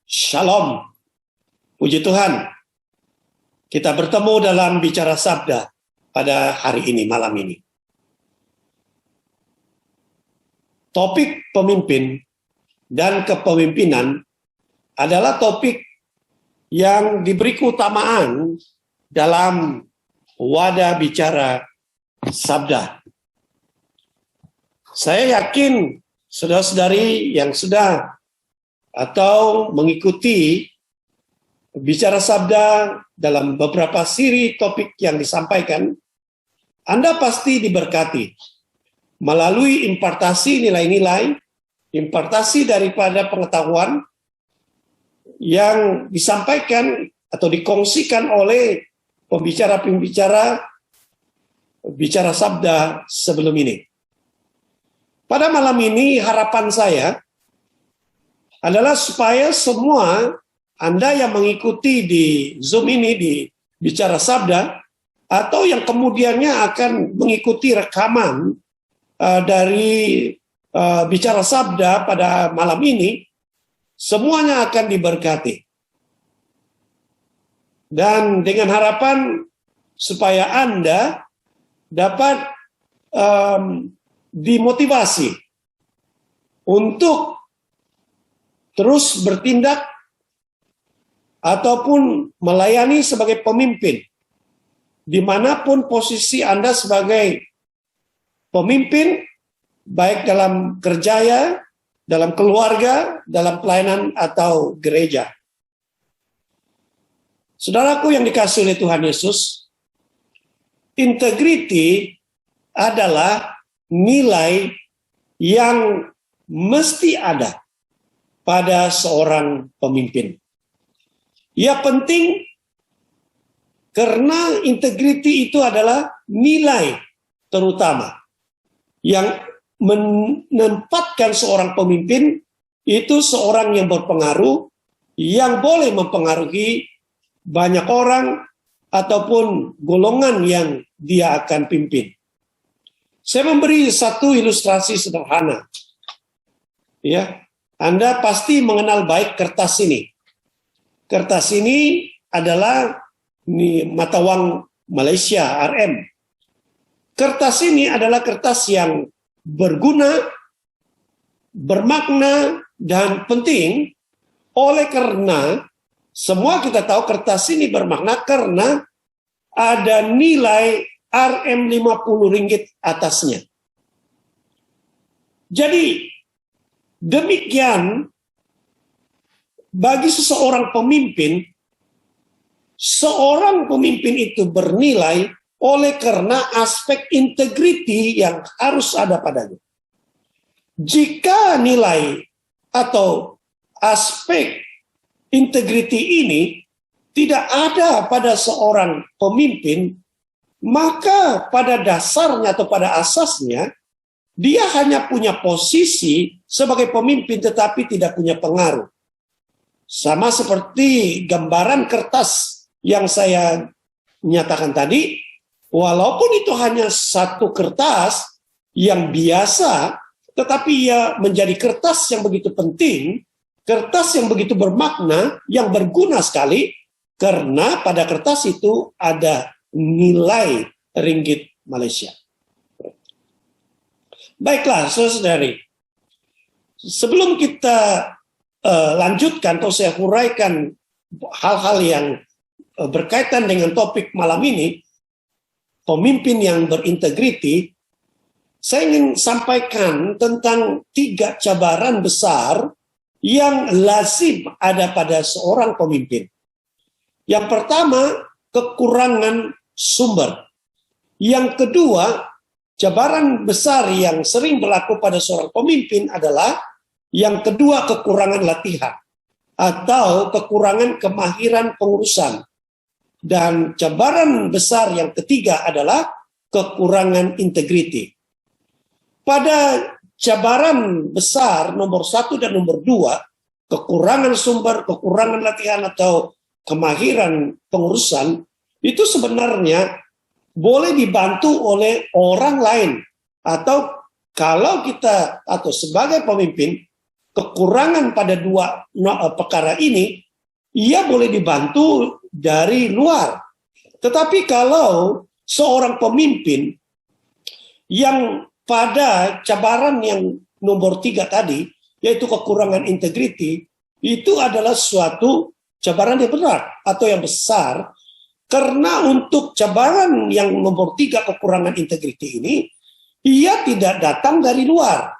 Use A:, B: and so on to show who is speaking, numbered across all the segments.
A: Shalom, puji Tuhan. Kita bertemu dalam Bicara Sabda pada hari ini, malam ini. Topik pemimpin dan kepemimpinan adalah topik yang diberi keutamaan dalam wadah Bicara Sabda. Saya yakin saudara-saudari yang sudah atau mengikuti Bicara Sabda dalam beberapa siri topik yang disampaikan, Anda pasti diberkati melalui impartasi nilai-nilai, impartasi daripada pengetahuan yang disampaikan atau dikongsikan oleh pembicara-pembicara Bicara Sabda sebelum ini. Pada malam ini harapan saya adalah supaya semua Anda yang mengikuti di Zoom ini, di Bicara Sabda, atau yang kemudiannya akan mengikuti rekaman dari Bicara Sabda pada malam ini, semuanya akan diberkati. Dan dengan harapan supaya Anda dapat dimotivasi untuk terus bertindak ataupun melayani sebagai pemimpin dimanapun posisi Anda sebagai pemimpin, baik dalam kerjaya, dalam keluarga, dalam pelayanan atau gereja. Saudaraku yang dikasihi oleh Tuhan Yesus, integriti adalah nilai yang mesti ada pada seorang pemimpin. Ya penting karena integriti itu adalah nilai terutama yang menempatkan seorang pemimpin itu seorang yang berpengaruh, yang boleh mempengaruhi banyak orang ataupun golongan yang dia akan pimpin. Saya memberi satu ilustrasi sederhana. Ya, Anda pasti mengenal baik kertas ini. Kertas ini adalah mata uang Malaysia, RM. Kertas ini adalah kertas yang berguna, bermakna, dan penting. Oleh karena semua kita tahu kertas ini bermakna karena ada nilai RM50 atasnya. Jadi demikian bagi seorang pemimpin itu bernilai oleh karena aspek integriti yang harus ada padanya. Jika nilai atau aspek integriti ini tidak ada pada seorang pemimpin, maka pada dasarnya atau pada asasnya dia hanya punya posisi sebagai pemimpin tetapi tidak punya pengaruh. Sama seperti gambaran kertas yang saya nyatakan tadi, walaupun itu hanya satu kertas yang biasa, tetapi ia menjadi kertas yang begitu penting, kertas yang begitu bermakna, yang berguna sekali, karena pada kertas itu ada nilai ringgit Malaysia. Baiklah, saudari, sebelum kita lanjutkan atau saya huraikan hal-hal yang berkaitan dengan topik malam ini, pemimpin yang berintegriti, saya ingin sampaikan tentang 3 cabaran besar yang lazim ada pada seorang pemimpin. Yang pertama, kekurangan sumber. Yang kedua, cabaran besar yang sering berlaku pada seorang pemimpin adalah yang kedua, kekurangan latihan atau kekurangan kemahiran pengurusan. Dan cabaran besar yang ketiga adalah kekurangan integriti. Pada cabaran besar nomor 1 dan nomor 2, kekurangan sumber, kekurangan latihan atau kemahiran pengurusan, itu sebenarnya boleh dibantu oleh orang lain. Atau kalau kita atau sebagai pemimpin, kekurangan pada dua perkara ini, ia boleh dibantu dari luar. Tetapi kalau seorang pemimpin yang pada cabaran yang nomor 3 tadi, yaitu kekurangan integriti, itu adalah suatu cabaran yang berat atau yang besar, karena untuk cabaran yang nomor 3 kekurangan integriti ini, ia tidak datang dari luar.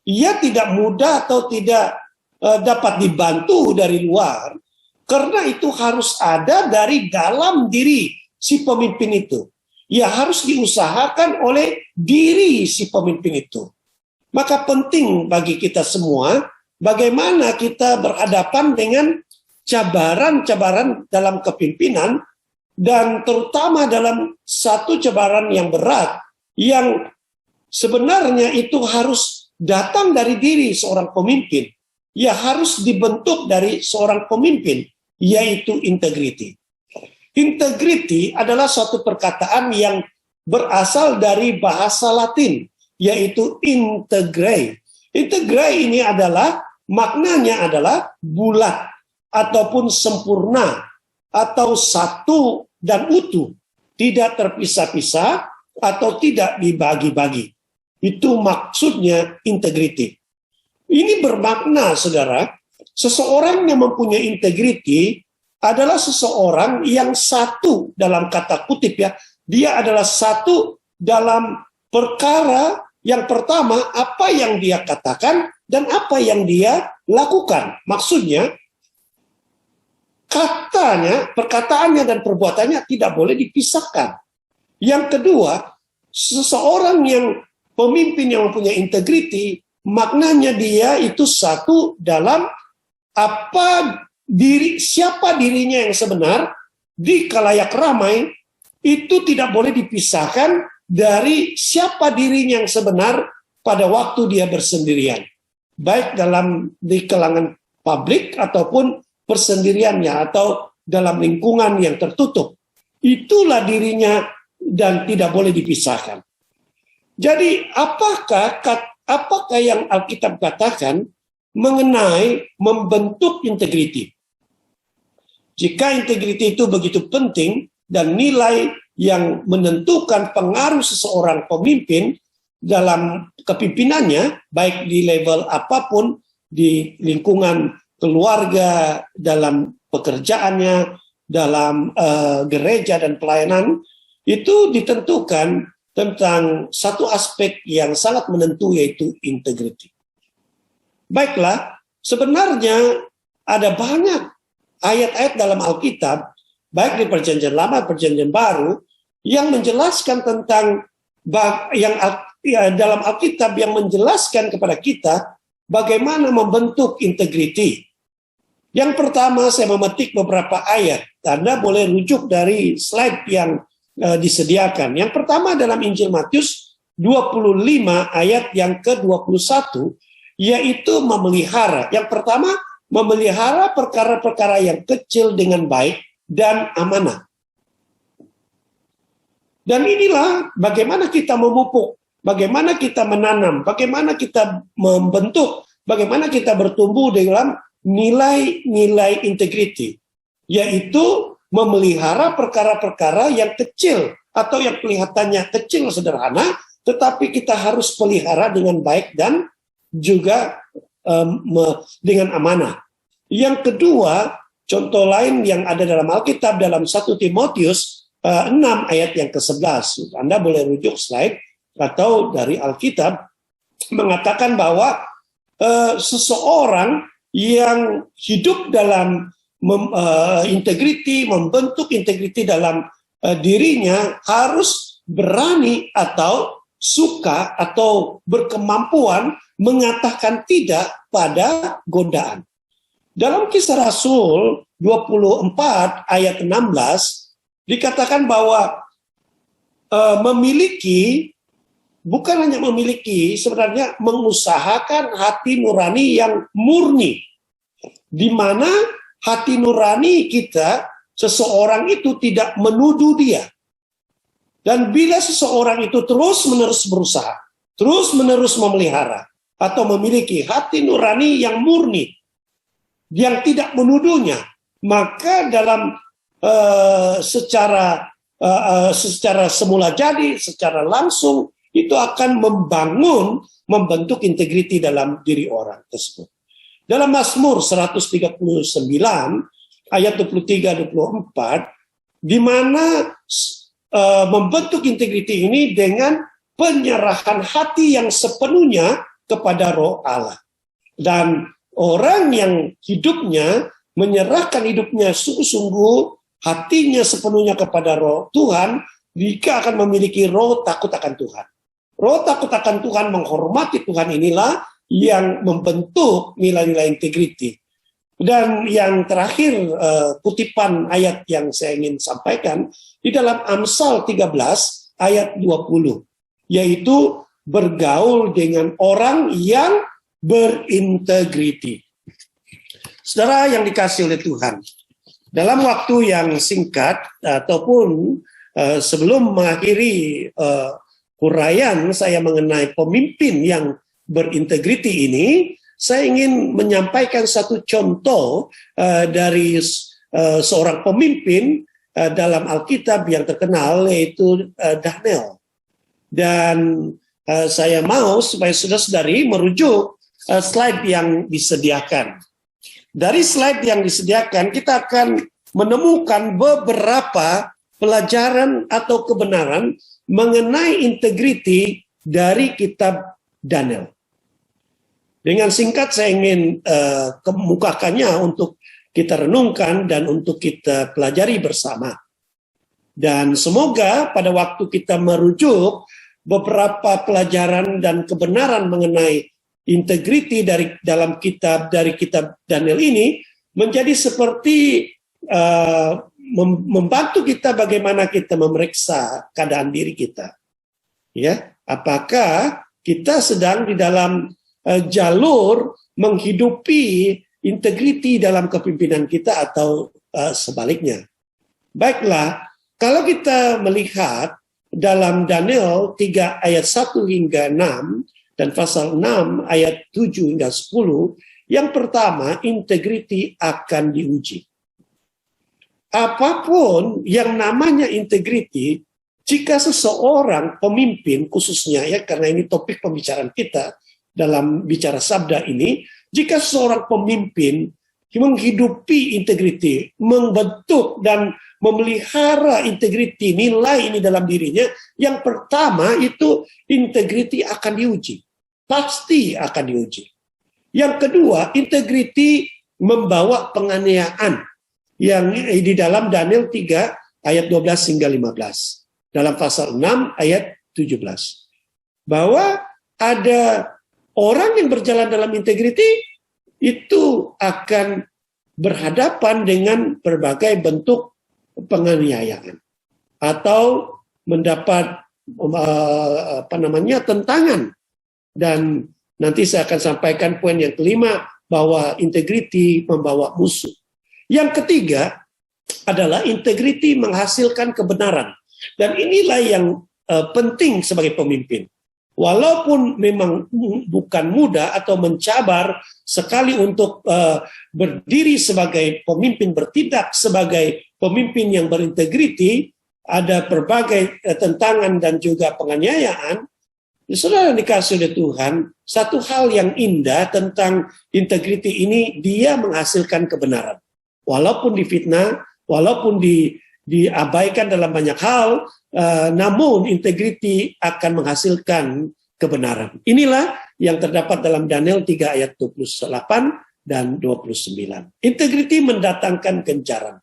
A: Ia tidak mudah atau tidak dapat dibantu dari luar, karena itu harus ada dari dalam diri si pemimpin itu. Ia harus diusahakan oleh diri si pemimpin itu. Maka penting bagi kita semua, bagaimana kita berhadapan dengan cabaran-cabaran dalam kepimpinan, dan terutama dalam satu cabaran yang berat, yang sebenarnya itu harus datang dari diri seorang pemimpin. Ia harus dibentuk dari seorang pemimpin, yaitu integriti. Integriti adalah suatu perkataan yang berasal dari bahasa Latin, yaitu integrare. Integrare ini adalah, maknanya adalah bulat, ataupun sempurna, atau satu dan utuh, tidak terpisah-pisah, atau tidak dibagi-bagi. Itu maksudnya integriti. Ini bermakna, saudara, seseorang yang mempunyai integriti adalah seseorang yang satu, dalam kata kutip ya, dia adalah satu dalam perkara yang pertama, apa yang dia katakan dan apa yang dia lakukan. Maksudnya, katanya, perkataannya dan perbuatannya tidak boleh dipisahkan. Yang kedua, seseorang yang pemimpin yang mempunyai integriti, maknanya dia itu satu dalam siapa dirinya yang sebenar di khalayak ramai, itu tidak boleh dipisahkan dari siapa dirinya yang sebenar pada waktu dia bersendirian, baik di kalangan publik ataupun persendiriannya atau dalam lingkungan yang tertutup. Itulah dirinya dan tidak boleh dipisahkan. Jadi apakah yang Alkitab katakan mengenai membentuk integriti? Jika integriti itu begitu penting dan nilai yang menentukan pengaruh seseorang pemimpin dalam kepemimpinannya, baik di level apapun, di lingkungan keluarga, dalam pekerjaannya, dalam gereja dan pelayanan, itu ditentukan tentang satu aspek yang sangat menentu, yaitu integriti. Baiklah, sebenarnya ada banyak ayat-ayat dalam Alkitab, baik di Perjanjian Lama, Perjanjian Baru, yang menjelaskan tentang dalam Alkitab yang menjelaskan kepada kita bagaimana membentuk integriti. Yang pertama, saya memetik beberapa ayat. Anda boleh rujuk dari slide yang disediakan. Yang pertama dalam Injil Matius 25 ayat yang ke-21, yaitu memelihara. Yang pertama, memelihara perkara-perkara yang kecil dengan baik dan amanah. Dan inilah bagaimana kita memupuk, bagaimana kita menanam, bagaimana kita membentuk, bagaimana kita bertumbuh dalam nilai-nilai integriti, yaitu memelihara perkara-perkara yang kecil atau yang kelihatannya kecil sederhana, tetapi kita harus pelihara dengan baik dan juga dengan amanah. Yang kedua, contoh lain yang ada dalam Alkitab dalam 1 Timotius 6 ayat yang ke-11. Anda boleh rujuk slide atau dari Alkitab, mengatakan bahwa seseorang yang hidup dalam integriti, membentuk integriti dalam dirinya, harus berani atau suka atau berkemampuan mengatakan tidak pada godaan. Dalam Kisah Rasul 24 ayat 16 dikatakan bahwa bukan hanya memiliki, sebenarnya mengusahakan hati nurani yang murni, di mana hati nurani kita, seseorang itu tidak menuduh dia. Dan bila seseorang itu terus-menerus berusaha, terus-menerus memelihara, atau memiliki hati nurani yang murni, yang tidak menuduhnya, maka dalam secara semula jadi, secara langsung itu akan membentuk integriti dalam diri orang tersebut. Dalam Mazmur 139 ayat 23-24, di mana membentuk integriti ini dengan penyerahan hati yang sepenuhnya kepada Roh Allah. Dan orang yang hidupnya menyerahkan hidupnya sungguh-sungguh, hatinya sepenuhnya kepada Roh Tuhan, jika akan memiliki roh takut akan Tuhan. Roh takut akan Tuhan, menghormati Tuhan, inilah yang membentuk nilai-nilai integriti. Dan yang terakhir, kutipan ayat yang saya ingin sampaikan di dalam Amsal 13 ayat 20, yaitu bergaul dengan orang yang berintegriti. Saudara yang dikasihi oleh Tuhan, dalam waktu yang singkat ataupun sebelum mengakhiri uraian saya mengenai pemimpin yang berintegriti ini, saya ingin menyampaikan satu contoh dari seorang pemimpin dalam Alkitab yang terkenal, yaitu Daniel. Dan saya mau supaya saudara-saudari merujuk slide yang disediakan. Dari slide yang disediakan, kita akan menemukan beberapa pelajaran atau kebenaran mengenai integriti dari kitab Daniel. Dengan singkat saya ingin kemukakannya untuk kita renungkan dan untuk kita pelajari bersama. Dan semoga pada waktu kita merujuk beberapa pelajaran dan kebenaran mengenai integriti dari kitab Daniel ini menjadi seperti membantu kita bagaimana kita memeriksa keadaan diri kita. Ya, apakah kita sedang di dalam jalur menghidupi integriti dalam kepemimpinan kita atau sebaliknya. Baiklah, kalau kita melihat dalam Daniel 3 ayat 1 hingga 6 dan pasal 6 ayat 7 hingga 10, yang pertama, integriti akan diuji. Apapun yang namanya integriti, jika seseorang pemimpin khususnya, ya karena ini topik pembicaraan kita dalam bicara sabda ini, jika seseorang pemimpin menghidupi integriti, membentuk dan memelihara integriti, nilai ini dalam dirinya, yang pertama itu integriti akan diuji. Pasti akan diuji. Yang kedua, integriti membawa penganiayaan yang di dalam Daniel 3 ayat 12 hingga 15. Dalam pasal 6 ayat 17. Bahwa ada orang yang berjalan dalam integriti itu akan berhadapan dengan berbagai bentuk penganiayaan atau mendapat tantangan. Dan nanti saya akan sampaikan poin yang kelima, bahwa integriti membawa musuh. Yang ketiga adalah integriti menghasilkan kebenaran. Dan inilah yang penting sebagai pemimpin. Walaupun memang bukan mudah atau mencabar sekali untuk berdiri sebagai pemimpin, bertindak sebagai pemimpin yang berintegriti, ada berbagai tentangan dan juga penganiayaan. Saudara yang dikasihi oleh Tuhan, satu hal yang indah tentang integriti ini, dia menghasilkan kebenaran. Walaupun difitnah, walaupun diabaikan dalam banyak hal, namun integriti akan menghasilkan kebenaran. Inilah yang terdapat dalam Daniel 3 ayat 28 dan 29. Integriti mendatangkan kencarahan.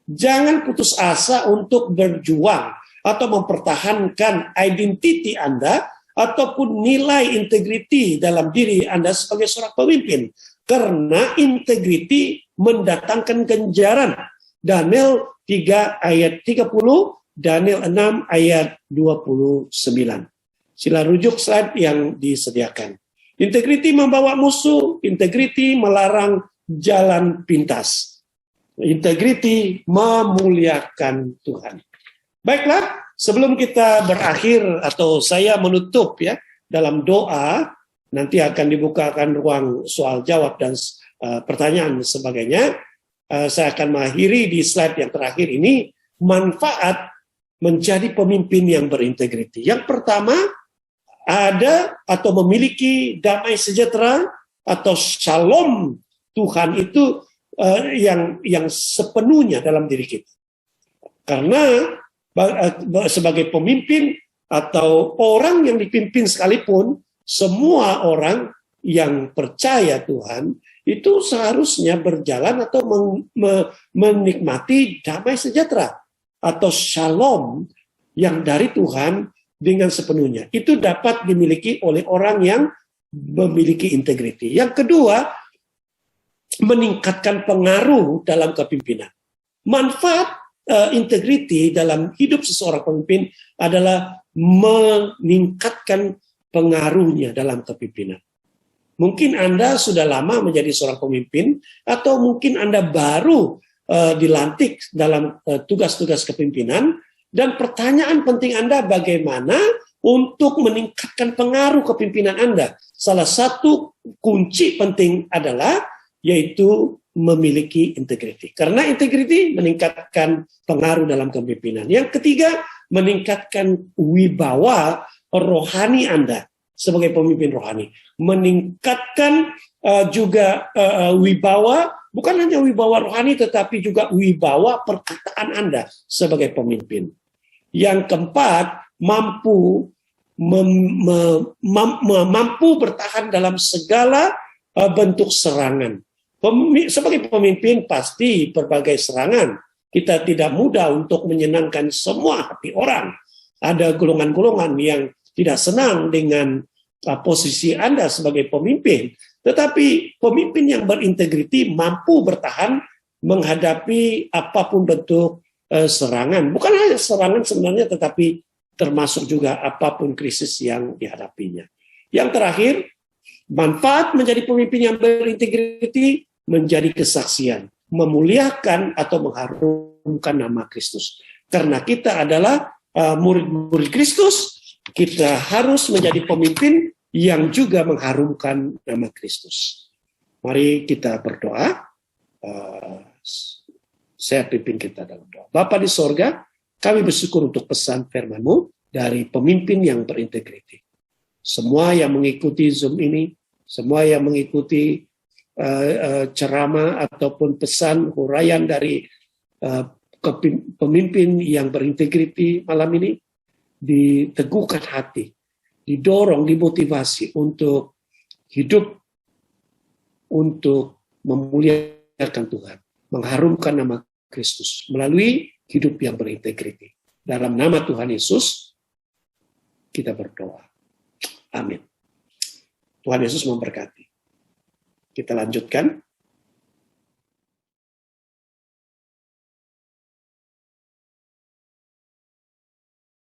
A: Jangan putus asa untuk berjuang atau mempertahankan identiti Anda ataupun nilai integriti dalam diri Anda sebagai seorang pemimpin. Karena integriti mendatangkan ganjaran. Daniel 3 ayat 30, Daniel 6 ayat 29. Sila rujuk slide yang disediakan. Integriti membawa musuh, integriti melarang jalan pintas. Integriti memuliakan Tuhan. Baiklah, sebelum kita berakhir atau saya menutup ya dalam doa, nanti akan dibukakan ruang soal jawab dan pertanyaan dan sebagainya. Saya akan mengakhiri di slide yang terakhir ini, manfaat menjadi pemimpin yang berintegriti. Yang pertama, ada atau memiliki damai sejahtera atau shalom Tuhan itu yang sepenuhnya dalam diri kita. Karena sebagai pemimpin atau orang yang dipimpin sekalipun, semua orang yang percaya Tuhan itu seharusnya berjalan atau menikmati damai sejahtera atau shalom yang dari Tuhan dengan sepenuhnya. Itu dapat dimiliki oleh orang yang memiliki integriti. Yang kedua, meningkatkan pengaruh dalam kepemimpinan. Manfaat integriti dalam hidup seseorang pemimpin adalah meningkatkan pengaruhnya dalam kepemimpinan. Mungkin Anda sudah lama menjadi seorang pemimpin, atau mungkin Anda baru dilantik dalam tugas-tugas kepemimpinan, dan pertanyaan penting Anda bagaimana untuk meningkatkan pengaruh kepemimpinan Anda. Salah satu kunci penting adalah yaitu memiliki integriti. Karena integriti meningkatkan pengaruh dalam kepemimpinan. Yang ketiga, meningkatkan wibawa rohani Anda sebagai pemimpin rohani. Meningkatkan juga wibawa, bukan hanya wibawa rohani, tetapi juga wibawa perkataan Anda sebagai pemimpin. Yang keempat, mampu bertahan dalam segala bentuk serangan. Sebagai pemimpin pasti berbagai serangan. Kita tidak mudah untuk menyenangkan semua hati orang. Ada golongan-golongan yang tidak senang dengan posisi Anda sebagai pemimpin. Tetapi pemimpin yang berintegriti mampu bertahan menghadapi apapun bentuk serangan. Bukan hanya serangan sebenarnya, tetapi termasuk juga apapun krisis yang dihadapinya. Yang terakhir, manfaat menjadi pemimpin yang berintegriti menjadi kesaksian, memuliakan atau mengharumkan nama Kristus. Karena kita adalah murid-murid Kristus, kita harus menjadi pemimpin yang juga mengharumkan nama Kristus. Mari kita berdoa. Saya pimpin kita dalam doa. Bapa di sorga, kami bersyukur untuk pesan firman-Mu dari pemimpin yang berintegriti. Semua yang mengikuti Zoom ini, semua yang mengikuti ceramah ataupun pesan huraian dari pemimpin yang berintegriti malam ini, diteguhkan hati, didorong, dimotivasi untuk hidup, untuk memuliakan Tuhan, mengharumkan nama Kristus melalui hidup yang berintegriti. Dalam nama Tuhan Yesus, kita berdoa. Amin. Tuhan Yesus memberkati. Kita lanjutkan.